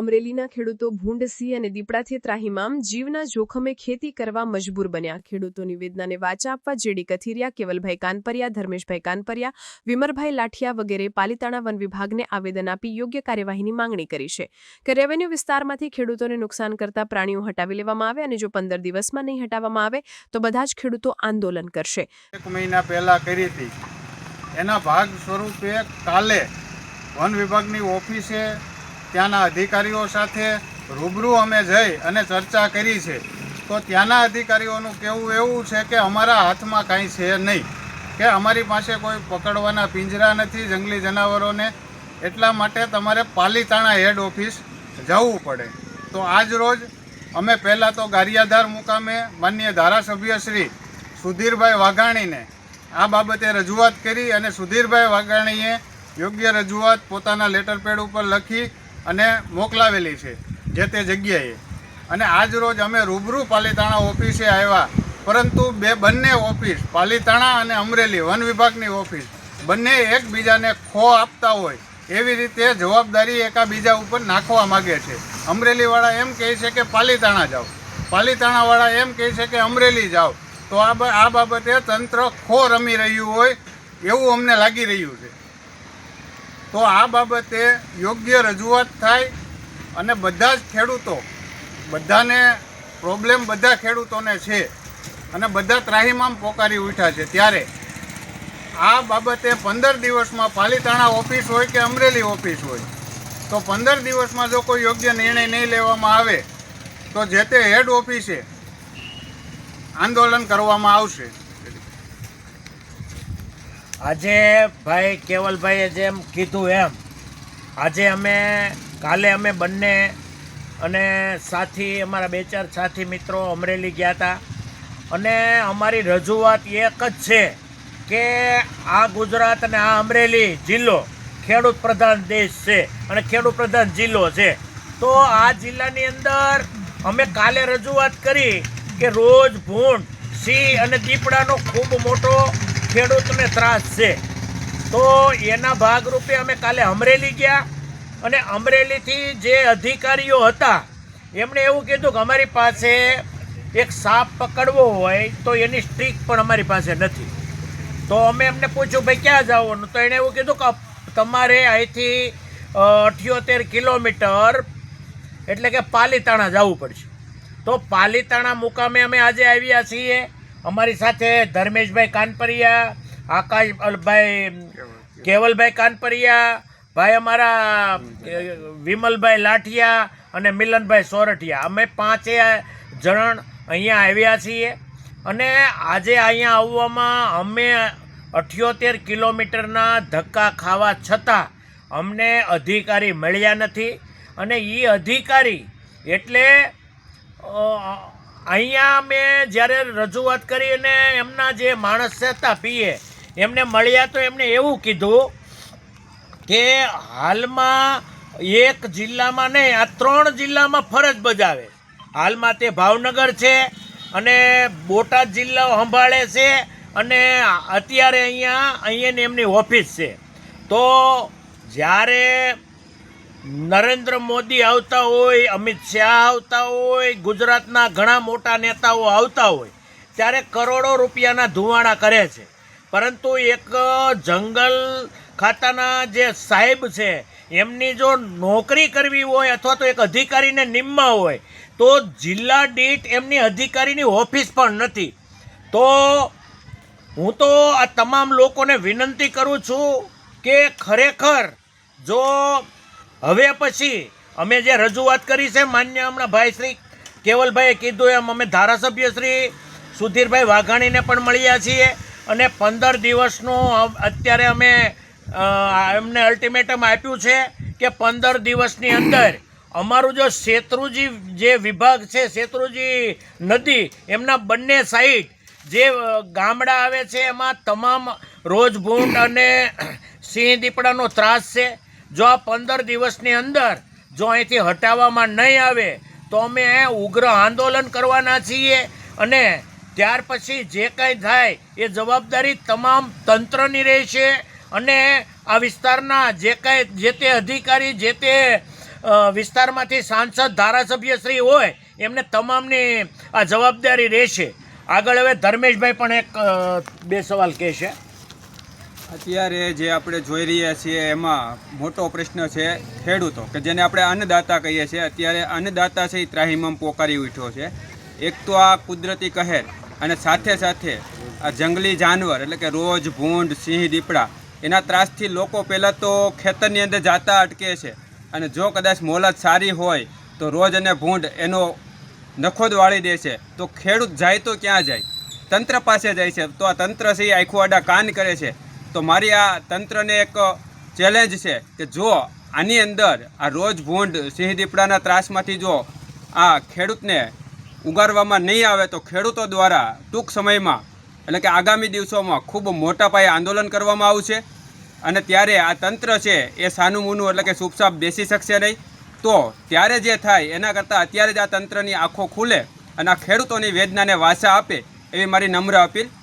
અમરેલીના ખેડૂતો ભૂંડ સિંહ અને દીપડાથી ત્રાહિમામ જીવના જોખમે ખેતી કરવા મજબૂર બન્યા। ખેડૂતોની વેદનાને વાચા આપવા જેડી કથિરિયા, કેવલભાઈ કાનપરિયા, ધર્મેશભાઈ કાનપરિયા, વિમરભાઈ લાઠિયા વગેરે પાલિતાણા વન વિભાગને આવેદન આપી યોગ્ય કાર્યવાહીની માંગણી કરી છે કે રેવન્યુ વિસ્તારમાંથી ખેડૂતોને નુકસાન કરતા પ્રાણીઓ હટાવી લેવામાં આવે અને જો 15 દિવસમાં નહીં હટાવવામાં આવે તો બધા જ ખેડૂતો આંદોલન કરશે। 1 મહિના પહેલા કરી હતી એના ભાગ સ્વરૂપે કાલે વન વિભાગની ઓફિસે ત્યાંના અધિકારીઓ સાથે રૂબરૂ અમે જઈ અને ચર્ચા કરી છે। તો ત્યાંના અધિકારીઓનું કહેવું એવું છે કે અમારા હાથમાં કાંઈ છે નહીં, કે અમારી પાસે કોઈ પકડવાના પિંજરા નથી જંગલી જનાવરોને, એટલા માટે તમારે પાલિતાણા હેડ ઓફિસ જવું પડે। તો આજ રોજ અમે પહેલાં તો ગારિયાધાર મુકામે માનનીય ધારાસભ્ય શ્રી સુધીરભાઈ વાઘાણીને આ બાબતે રજૂઆત કરી અને સુધીરભાઈ વાઘાણીએ યોગ્ય રજૂઆત પોતાના લેટર પેડ ઉપર લખી અને મોકલાવેલી છે જે તે જગ્યાએ। અને આજ રોજ અમે રૂબરૂ પાલિતાણા ઓફિસે આવ્યા, પરંતુ બંને ઓફિસ પાલિતાણા અને અમરેલી વન વિભાગની ઓફિસ બંને એકબીજાને ખો આપતા હોય એવી રીતે જવાબદારી એકાબીજા ઉપર નાખવા માગે છે। અમરેલીવાળા એમ કહે છે કે પાલિતાણા જાઓ, પાલિતાણાવાળા એમ કહે છે કે અમરેલી જાઓ। તો આ બાબતે તંત્ર ખો રમી રહ્યું હોય એવું અમને લાગી રહ્યું છે। તો આ બાબતે યોગ્ય રજૂઆત થાય અને બધા જ ખેડૂતો, બધાને પ્રોબ્લેમ બધા ખેડૂતોને છે અને બધા ત્રાહિમામ પોકારી ઉઠ્યા છે, ત્યારે આ બાબતે 15 દિવસમાં પાલિતાણા ઓફિસ હોય કે અમરેલી ઓફિસ હોય તો 15 દિવસમાં જો કોઈ યોગ્ય નિર્ણય નહીં લેવામાં આવે તો જે તે હેડ ઓફિસે આંદોલન કરવામાં આવશે। આજે ભાઈ કેવલભાઈએ જેમ કીધું એમ આજે કાલે અમે બંને અને સાથી અમારા 2-4 સાથી મિત્રો અમરેલી ગયા હતા અને અમારી રજૂઆત એક જ છે કે આ ગુજરાત અને આ અમરેલી જિલ્લો ખેડૂત પ્રધાન દેશ છે અને ખેડૂત પ્રધાન જિલ્લો છે। તો આ જિલ્લાની અંદર અમે કાલે રજૂઆત કરી કે રોજ ભૂંડ સિંહ અને દીપડાનો ખૂબ મોટો ખેડૂતને ત્રાસ છે। તો એના ભાગરૂપે અમે કાલે અમરેલી ગયા અને અમરેલીથી જે અધિકારીઓ હતા એમણે એવું કીધું કે અમારી પાસે એક સાપ પકડવો હોય તો એની સ્ટીક પણ અમારી પાસે નથી। તો અમે એમને પૂછ્યું ભાઈ ક્યાં જવાનું, તો એણે એવું કીધું કે તમારે અહીંથી 78 કિલોમીટર એટલે કે પાલિતાણા જવું પડશે। તો પાલિતાણા મુકામે અમે આજે આવ્યા છીએ। અમારી સાથે ધર્મેશભાઈ કાનપરિયા, આકાશભાઈ કેવલભાઈ કાનપરિયા, ભાઈ અમારા વિમલભાઈ લાઠિયા અને મિલનભાઈ સોરઠિયા, અમે 5 જણ અહીંયા આવ્યા છીએ। અને આજે અહીંયા આવવામાં અમે 78 કિલોમીટરના ધક્કા ખાવા છતાં અમને અધિકારી મળ્યા નથી। અને એ અધિકારી એટલે અહીંયા મેં જ્યારે રજૂઆત કરી અને એમના જે માણસ હતા પીએ એમને મળ્યા તો એમણે એવું કીધું કે હાલમાં એક જિલ્લામાં નહીં આ 3 જિલ્લામાં ફરજ બજાવે। હાલમાં તે ભાવનગર છે અને બોટાદ જિલ્લો સંભાળે છે અને અત્યારે અહીંયા એમની ઓફિસ છે। તો જ્યારે નરેન્દ્ર મોદી આવતા હોય, અમિત શાહ આવતા હોય, ગુજરાતના ઘણા મોટા નેતાઓ આવતા હોય ત્યારે કરોડો રૂપિયાના ધુવાણા કરે છે, પરંતુ એક જંગલ ખાતાના જે સાહેબ છે એમની જો નોકરી કરવી હોય અથવા તો એક અધિકારીને નિમવા હોય તો જિલ્લા દીઠ એમની અધિકારીની ઓફિસ પણ નથી। તો હું તો આ તમામ લોકોને વિનંતી કરું છું કે ખરેખર જો હવે પછી અમે જે રજૂઆત કરી છે માન્ય હમણાં ભાઈ શ્રી કેવલભાઈએ કીધું એમ અમે ધારાસભ્ય શ્રી સુધીરભાઈ વાઘાણીને પણ મળ્યા છીએ અને 15 દિવસનું અત્યારે અમે એમને અલ્ટિમેટમ આપ્યું છે કે 15 દિવસની અંદર અમારું જો શેત્રુજી જે વિભાગ છે, શેત્રુજી નદી એમના બંને સાઈડ જે ગામડા આવે છે એમાં તમામ રોજ ભૂંડ અને સિંહ દીપડાનો ત્રાસ છે। જો આ 15 દિવસની અંદર જો અહીંથી હટાવવામાં નહીં આવે તો અમે ઉગ્ર આંદોલન કરવાના છીએ અને ત્યાર પછી જે કંઈ થાય એ જવાબદારી તમામ તંત્રની રહેશે અને આ વિસ્તારના જે તે અધિકારી જે તે વિસ્તારમાંથી સાંસદ ધારાસભ્યશ્રી હોય એમને તમામની આ જવાબદારી રહેશે. આગળ હવે ધર્મેશભાઈ પણ એક બે સવાલ કહેશે. અત્યારે જે આપણે જોઈ રહ્યા છીએ એમાં મોટો પ્રશ્ન છે ખેડૂતો, કે જેને આપણે અન્નદાતા કહીએ છીએ. અત્યારે અન્નદાતા છે એ ત્રાહિમામ પોકારી ઉઠ્યો છે. એક તો આ કુદરતી કહેર અને સાથે સાથે આ જંગલી જાનવર એટલે કે રોજ, ભૂંડ, સિંહ, દીપડા એના ત્રાસથી લોકો પહેલાં તો ખેતરની અંદર જાતા અટકે છે, અને જો કદાચ મોલત સારી હોય તો રોજ અને ભૂંડ એનો નખો જ વાળી દે છે. તો ખેડૂત જાય તો ક્યાં જાય? તંત્ર પાસે જાય છે. તો આ તંત્ર છે એ આખું આડા કાન કરે છે. તો મારી આ તંત્રને એક ચેલેન્જ છે કે જો આની અંદર આ રોજ, ભૂંડ, સિંહ, દીપડાના ત્રાસમાંથી જો આ ખેડૂતને ઉગારવામાં નહીં આવે તો ખેડૂતો દ્વારા ટૂંક સમયમાં એટલે કે આગામી દિવસોમાં ખૂબ મોટા પાયે આંદોલન કરવામાં આવશે. અને ત્યારે આ તંત્ર છે એ સાનુમૂનું એટલે કે ચૂપચાપ બેસી શકશે નહીં. તો ત્યારે જે થાય એના કરતાં અત્યારે જ આ તંત્રની આંખો ખુલે અને આ ખેડૂતોની વેદનાને વાચા આપે એવી મારી નમ્ર અપીલ